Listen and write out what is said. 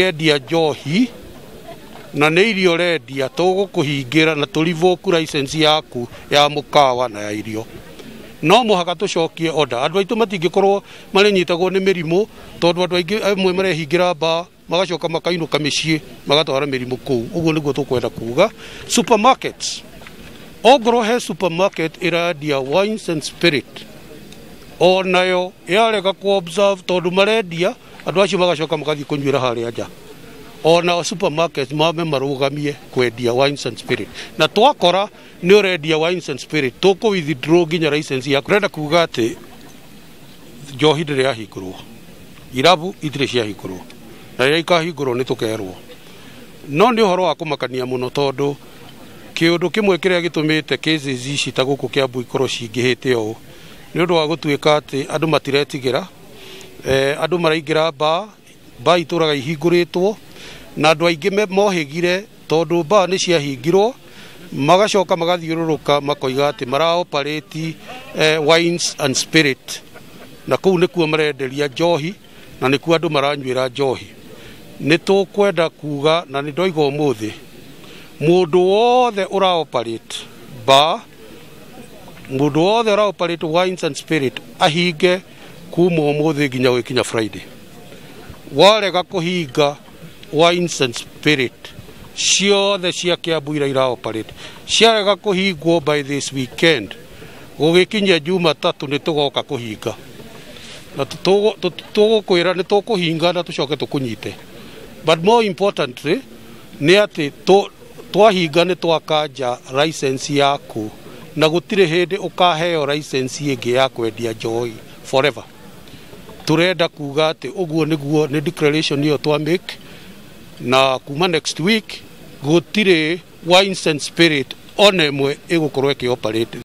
Endia njohi na nĩ irio rendia tũgũkũhingĩra na tũrivoku license yaku ya mũkawa na ya irio no mũhaka tũcokie order. Andũ aitũ matingĩkorwo marĩnyitagwo nĩ mĩrimũ tondũ andũ aingĩ amwe marehingĩra baa magacoka makainũka mĩciĩ magatwara mĩrimũ kũu. Ũguo nĩguo tũkwenda kuga. Supermarkets, ongorwo he supermarket ĩrendia wines and spirit o nayo yarega ku observe tondũ marendia andũ acio magacoka magathiĩ kũnyuĩra harĩa nja. Ona supermarket mabe marugamie kwendia wines and spirit na twakora nĩ ũrendia wines and spirit tũkũ withdraw nginya license yaku. Renda kuga atĩ njohi ndĩrĩ yahingũrwo, irabu itirĩ ciahingũrwo na rĩrĩa ikahingũrwo nĩ tũkerwo. No nĩ ũhoro wa kũmakania mũno tondũ kĩũndũ kĩmwe kĩrĩa gĩtũmĩte cases ici ta gũkũ Kiambu ikorwo cingĩhĩte ũũ nĩ ũndũ wa gũtuĩka atĩ andũ matiretigĩra, andũ maraingĩra baa itũraga ihingũrĩtwo na andũ aingĩ mohĩgire tondũ baa nĩ ciahingirwo magacoka magathiũrũrũka makoiga atĩ mara operate wines and spirit na kũu nĩkuo marenderia njohi na nĩkuo andũ maranyuĩra njohi. Nĩ tũkwenda kuga na nĩ ndoiga ũmũthĩ mũndũ wothe ũra operate bar, mũndũ wothe ũra operate wines and spirit ahinge kuma ũmũthĩ nginya gũkinya Friday. Warega kũhinga wines and spirit ciothe cia Kiambu iria ira operate ciarega kũhingwo by this weekend gũgĩkinya Jumatatũ nĩ tũgoka kũhinga na tũgũkwĩra nĩ tũkũhinga na tũcoke tũkũnyite. But more importantly nĩ atĩ twahinga nĩ twakanja license yaku na gũtirĩ hĩndĩ ũkaheo license ĩngĩ ya kwendia njohi forever. Turenda kuga atĩ ũguo nĩguo nĩ declaration ĩyo twa make na kuma next week gũtirĩ wines and spirit ona ĩmwe ĩgũkorwo ĩkĩoperate.